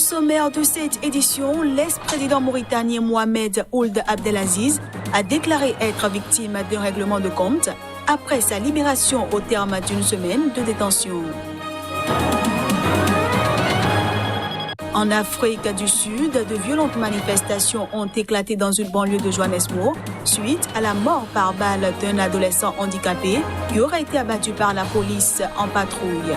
sommaire de cette édition, l'ex-président mauritanien Mohamed Ould Abdelaziz a déclaré être victime d'un règlement de compte après sa libération au terme d'une semaine de détention. En Afrique du Sud, de violentes manifestations ont éclaté dans une banlieue de Johannesburg suite à la mort par balle d'un adolescent handicapé qui aurait été abattu par la police en patrouille.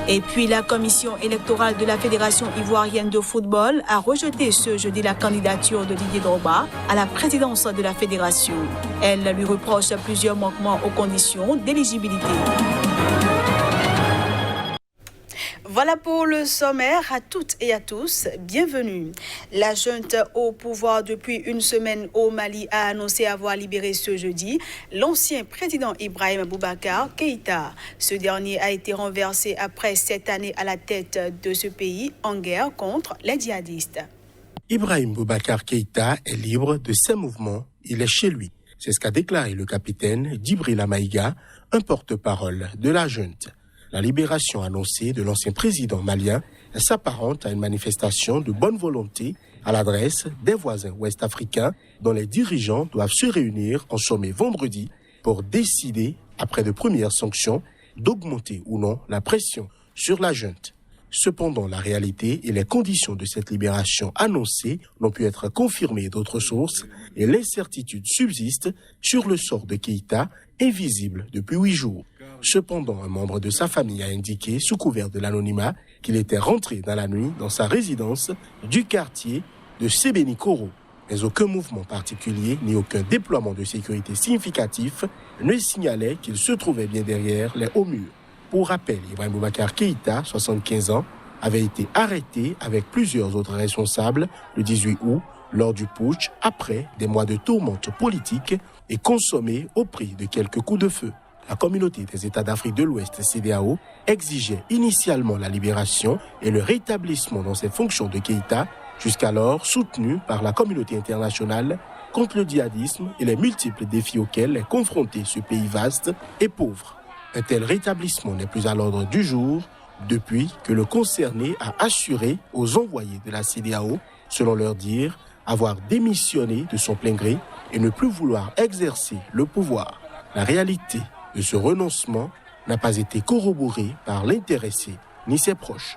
Et puis la commission électorale de la Fédération ivoirienne de football a rejeté ce jeudi la candidature de Didier Drogba à la présidence de la fédération. Elle lui reproche plusieurs manquements aux conditions d'éligibilité. Voilà pour le sommaire. À toutes et à tous, bienvenue. La junte au pouvoir depuis une semaine au Mali a annoncé avoir libéré ce jeudi l'ancien président Ibrahim Boubacar Keïta. Ce dernier a été renversé après 7 années à la tête de ce pays en guerre contre les djihadistes. Ibrahim Boubacar Keïta est libre de ses mouvements. Il est chez lui. C'est ce qu'a déclaré le capitaine Djibril Maïga, un porte-parole de la junte. La libération annoncée de l'ancien président malien s'apparente à une manifestation de bonne volonté à l'adresse des voisins ouest-africains dont les dirigeants doivent se réunir en sommet vendredi pour décider, après de premières sanctions, d'augmenter ou non la pression sur la junte. Cependant, la réalité et les conditions de cette libération annoncée n'ont pu être confirmées d'autres sources et l'incertitude subsiste sur le sort de Keïta, invisible depuis 8 jours. Cependant, un membre de sa famille a indiqué, sous couvert de l'anonymat, qu'il était rentré dans la nuit dans sa résidence du quartier de Sébenikoro. Mais aucun mouvement particulier ni aucun déploiement de sécurité significatif ne signalait qu'il se trouvait bien derrière les hauts murs. Pour rappel, Ibrahim Boubacar Keïta, 75 ans, avait été arrêté avec plusieurs autres responsables le 18 août lors du putsch après des mois de tourmente politique et consommé au prix de quelques coups de feu. La communauté des États d'Afrique de l'Ouest, CEDEAO, exigeait initialement la libération et le rétablissement dans ses fonctions de Keïta, jusqu'alors soutenu par la communauté internationale contre le djihadisme et les multiples défis auxquels est confronté ce pays vaste et pauvre. Un tel rétablissement n'est plus à l'ordre du jour depuis que le concerné a assuré aux envoyés de la CEDEAO, selon leur dire, avoir démissionné de son plein gré et ne plus vouloir exercer le pouvoir. La réalité de ce renoncement n'a pas été corroborée par l'intéressé ni ses proches.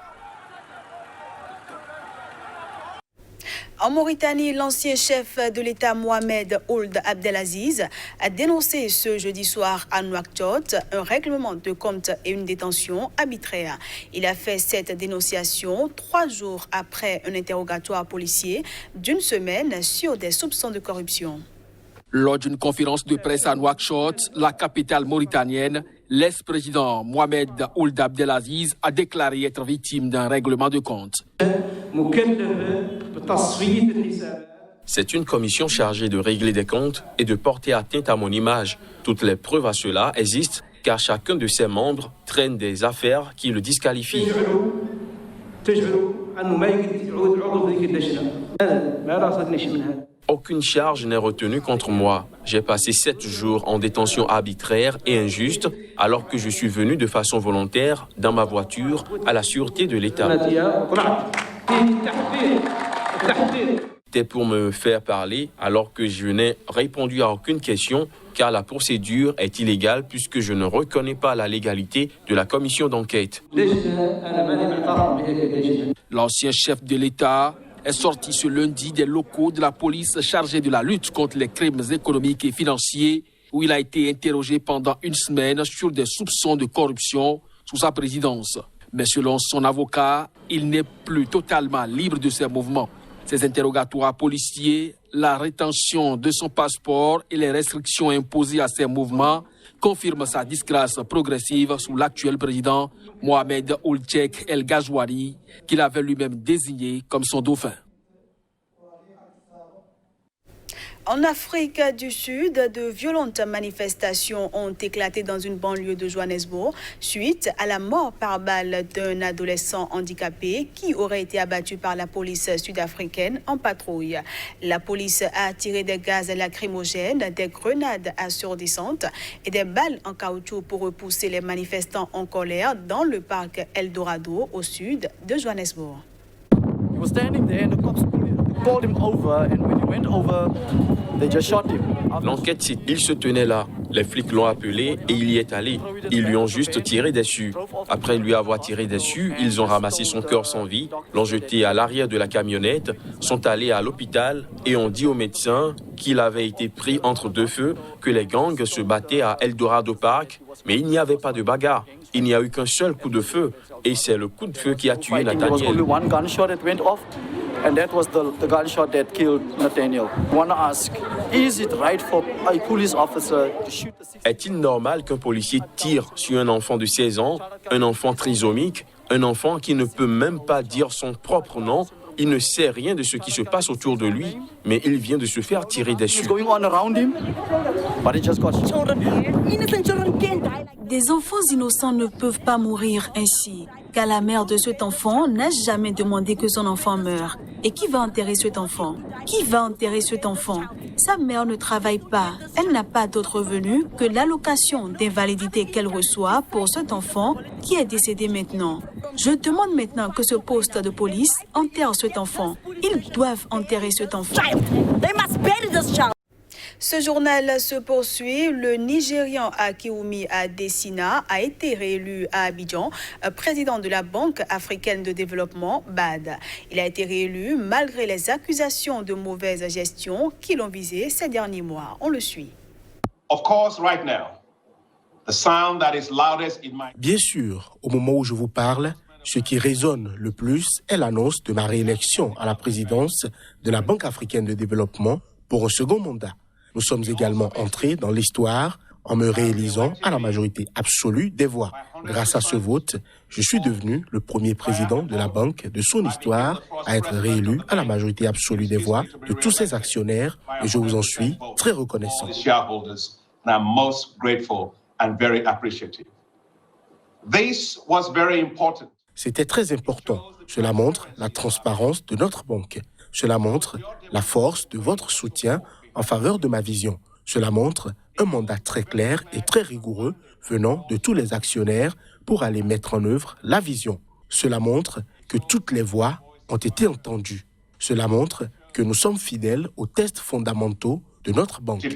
En Mauritanie, l'ancien chef de l'État Mohamed Ould Abdelaziz a dénoncé ce jeudi soir à Nouakchott un règlement de compte et une détention arbitraire. Il a fait cette dénonciation 3 jours après un interrogatoire policier d'une semaine sur des soupçons de corruption. Lors d'une conférence de presse à Nouakchott, la capitale mauritanienne, l'ex-président Mohamed Ould Abdelaziz a déclaré être victime d'un règlement de compte. C'est une commission chargée de régler des comptes et de porter atteinte à mon image. Toutes les preuves à cela existent, car chacun de ses membres traîne des affaires qui le disqualifient. Aucune charge n'est retenue contre moi. J'ai passé 7 jours en détention arbitraire et injuste, alors que je suis venu de façon volontaire dans ma voiture à la sûreté de l'État. C'était pour me faire parler, alors que je n'ai répondu à aucune question, car la procédure est illégale puisque je ne reconnais pas la légalité de la commission d'enquête. L'ancien chef de l'État est sorti ce lundi des locaux de la police chargée de la lutte contre les crimes économiques et financiers, où il a été interrogé pendant une semaine sur des soupçons de corruption sous sa présidence. Mais selon son avocat, il n'est plus totalement libre de ses mouvements. Ses interrogatoires policiers, la rétention de son passeport et les restrictions imposées à ses mouvements confirment sa disgrâce progressive sous l'actuel président Mohamed Ould El Ghazouani, qu'il avait lui-même désigné comme son dauphin. En Afrique du Sud, de violentes manifestations ont éclaté dans une banlieue de Johannesburg suite à la mort par balle d'un adolescent handicapé qui aurait été abattu par la police sud-africaine en patrouille. La police a tiré des gaz lacrymogènes, des grenades assourdissantes et des balles en caoutchouc pour repousser les manifestants en colère dans le parc Eldorado au sud de Johannesburg. He was standing there and the cops pulled him over, and when he went over, they just shot him. L'enquête cite, il se tenait là. Les flics l'ont appelé et il y est allé. Ils lui ont juste tiré dessus. Après lui avoir tiré dessus, ils ont ramassé son corps sans vie, l'ont jeté à l'arrière de la camionnette, sont allés à l'hôpital et ont dit aux médecins qu'il avait été pris entre deux feux, que les gangs se battaient à Eldorado Park, mais il n'y avait pas de bagarre. Il n'y a eu qu'un seul coup de feu et c'est le coup de feu qui a tué Nathaniel. And that was the gunshot that killed Nathaniel. I want to ask, is it right for a police officer to shoot a... Est-il normal qu'un policier tire sur un enfant de 16 ans, un enfant trisomique, un enfant qui ne peut même pas dire son propre nom? Il ne sait rien de ce qui se passe autour de lui, mais il vient de se faire tirer dessus. Des enfants innocents ne peuvent pas mourir ainsi, car la mère de cet enfant n'a jamais demandé que son enfant meure. Et qui va enterrer cet enfant? Qui va enterrer cet enfant? Sa mère ne travaille pas. Elle n'a pas d'autre revenu que l'allocation d'invalidité qu'elle reçoit pour cet enfant qui est décédé maintenant. Je demande maintenant que ce poste de police enterre cet enfant. Ils doivent enterrer cet enfant. Ce journal se poursuit. Le Nigérian Akiwumi Adesina a été réélu à Abidjan, président de la Banque africaine de développement, BAD. Il a été réélu malgré les accusations de mauvaise gestion qui l'ont visé ces derniers mois. On le suit. Bien sûr, au moment où je vous parle, ce qui résonne le plus est l'annonce de ma réélection à la présidence de la Banque africaine de développement pour un second mandat. Nous sommes également entrés dans l'histoire en me réélisant à la majorité absolue des voix. Grâce à ce vote, je suis devenu le premier président de la banque de son histoire à être réélu à la majorité absolue des voix de tous ses actionnaires et je vous en suis très reconnaissant. C'était très important. Cela montre la transparence de notre banque. Cela montre la force de votre soutien en faveur de ma vision. Cela montre un mandat très clair et très rigoureux venant de tous les actionnaires pour aller mettre en œuvre la vision. Cela montre que toutes les voix ont été entendues. Cela montre que nous sommes fidèles aux tests fondamentaux de notre banque.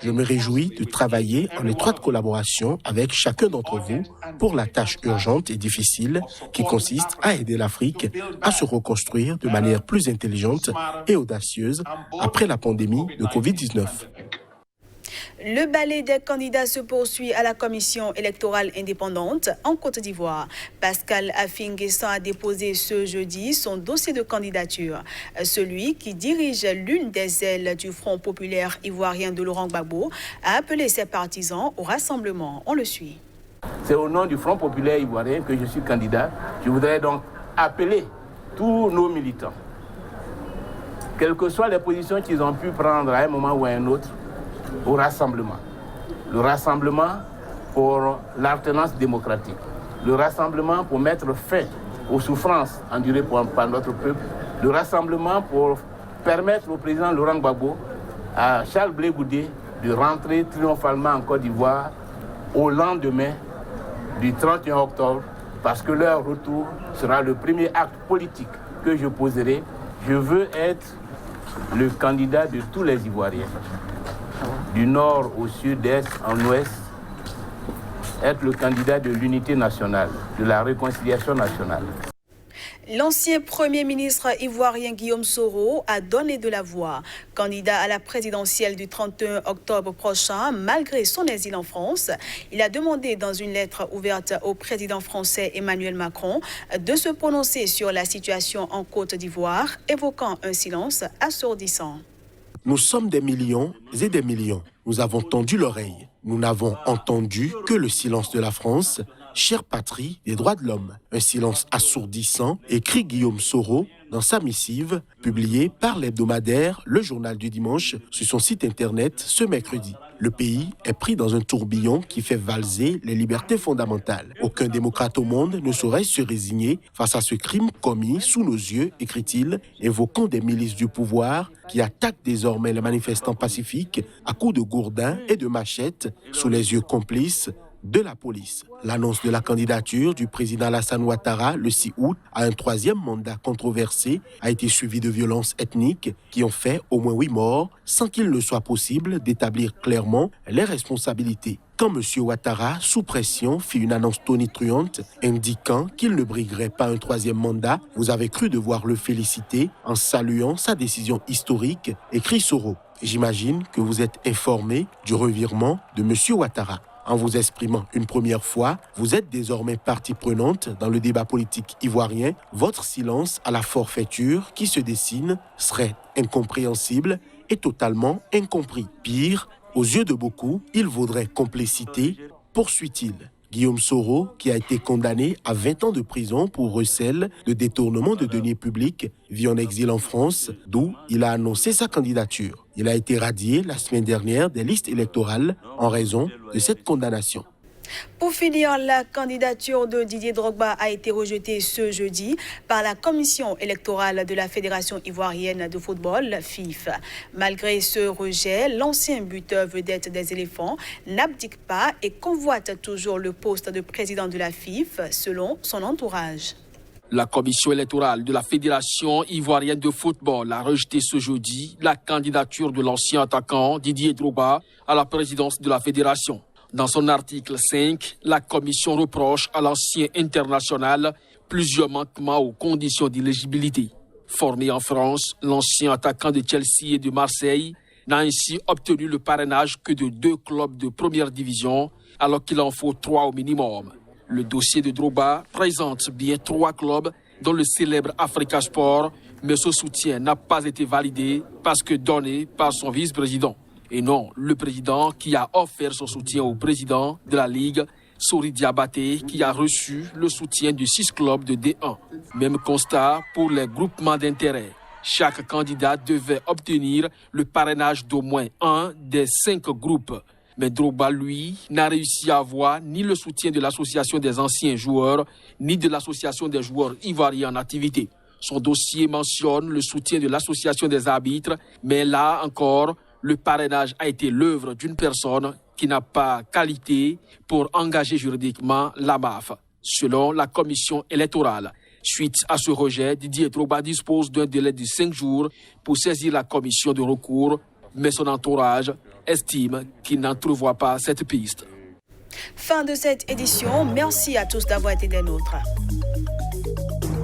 Je me réjouis de travailler en étroite collaboration avec chacun d'entre vous pour la tâche urgente et difficile qui consiste à aider l'Afrique à se reconstruire de manière plus intelligente et audacieuse après la pandémie de Covid-19. Le ballet des candidats se poursuit à la commission électorale indépendante en Côte d'Ivoire. Pascal Affi-N'Guessan a déposé ce jeudi son dossier de candidature. Celui qui dirige l'une des ailes du Front populaire ivoirien de Laurent Gbagbo a appelé ses partisans au rassemblement. On le suit. C'est au nom du Front populaire ivoirien que je suis candidat. Je voudrais donc appeler tous nos militants, quelles que soient les positions qu'ils ont pu prendre à un moment ou à un autre, au rassemblement. Le rassemblement pour l'alternance démocratique. Le rassemblement pour mettre fin aux souffrances endurées par notre peuple. Le rassemblement pour permettre au président Laurent Gbagbo, à Charles Blé Goudé, de rentrer triomphalement en Côte d'Ivoire au lendemain du 31 octobre, parce que leur retour sera le premier acte politique que je poserai. Je veux être le candidat de tous les Ivoiriens, du nord au sud, d'est en ouest, être le candidat de l'unité nationale, de la réconciliation nationale. L'ancien Premier ministre ivoirien Guillaume Soro a donné de la voix. Candidat à la présidentielle du 31 octobre prochain, malgré son exil en France, il a demandé dans une lettre ouverte au président français Emmanuel Macron de se prononcer sur la situation en Côte d'Ivoire, évoquant un silence assourdissant. Nous sommes des millions et des millions. Nous avons tendu l'oreille. Nous n'avons entendu que le silence de la France, chère patrie des droits de l'homme. Un silence assourdissant, écrit Guillaume Soro dans sa missive, publiée par l'hebdomadaire Le Journal du Dimanche sur son site internet ce mercredi. Le pays est pris dans un tourbillon qui fait valser les libertés fondamentales. Aucun démocrate au monde ne saurait se résigner face à ce crime commis sous nos yeux, écrit-il, évoquant des milices du pouvoir qui attaquent désormais les manifestants pacifiques à coups de gourdins et de machettes sous les yeux complices de la police. L'annonce de la candidature du président Alassane Ouattara le 6 août à un 3e mandat controversé a été suivie de violences ethniques qui ont fait au moins 8 morts sans qu'il ne soit possible d'établir clairement les responsabilités. Quand M. Ouattara, sous pression, fit une annonce tonitruante indiquant qu'il ne briguerait pas un 3e mandat, vous avez cru devoir le féliciter en saluant sa décision historique, écrit Soro. J'imagine que vous êtes informé du revirement de M. Ouattara. En vous exprimant une première fois, vous êtes désormais partie prenante dans le débat politique ivoirien. Votre silence à la forfaiture qui se dessine serait incompréhensible et totalement incompris. Pire, aux yeux de beaucoup, il vaudrait complicité, poursuit-il. Guillaume Soro, qui a été condamné à 20 ans de prison pour recel de détournement de deniers publics, vit en exil en France, d'où il a annoncé sa candidature. Il a été radié la semaine dernière des listes électorales en raison de cette condamnation. Pour finir, la candidature de Didier Drogba a été rejetée ce jeudi par la commission électorale de la Fédération ivoirienne de football, FIF. Malgré ce rejet, l'ancien buteur vedette des éléphants n'abdique pas et convoite toujours le poste de président de la FIF, selon son entourage. La commission électorale de la Fédération ivoirienne de football a rejeté ce jeudi la candidature de l'ancien attaquant Didier Drogba à la présidence de la fédération. Dans son article 5, la commission reproche à l'ancien international plusieurs manquements aux conditions d'éligibilité. Formé en France, l'ancien attaquant de Chelsea et de Marseille n'a ainsi obtenu le parrainage que de 2 clubs de première division, alors qu'il en faut 3 au minimum. Le dossier de Drogba présente bien 3 clubs, dont le célèbre Africa Sport, mais ce soutien n'a pas été validé parce que donné par son vice-président. Et non, le président qui a offert son soutien au président de la Ligue, Sori Diabaté, qui a reçu le soutien de 6 clubs de D1. Même constat pour les groupements d'intérêt. Chaque candidat devait obtenir le parrainage d'au moins un des 5 groupes. Mais Drogba, lui, n'a réussi à avoir ni le soutien de l'association des anciens joueurs, ni de l'association des joueurs ivoiriens en activité. Son dossier mentionne le soutien de l'association des arbitres, mais là encore, le parrainage a été l'œuvre d'une personne qui n'a pas qualité pour engager juridiquement la MAF, selon la commission électorale. Suite à ce rejet, Didier Drogba dispose d'un délai de 5 jours pour saisir la commission de recours, mais son entourage estime qu'il n'entrevoit pas cette piste. Fin de cette édition. Merci à tous d'avoir été des nôtres.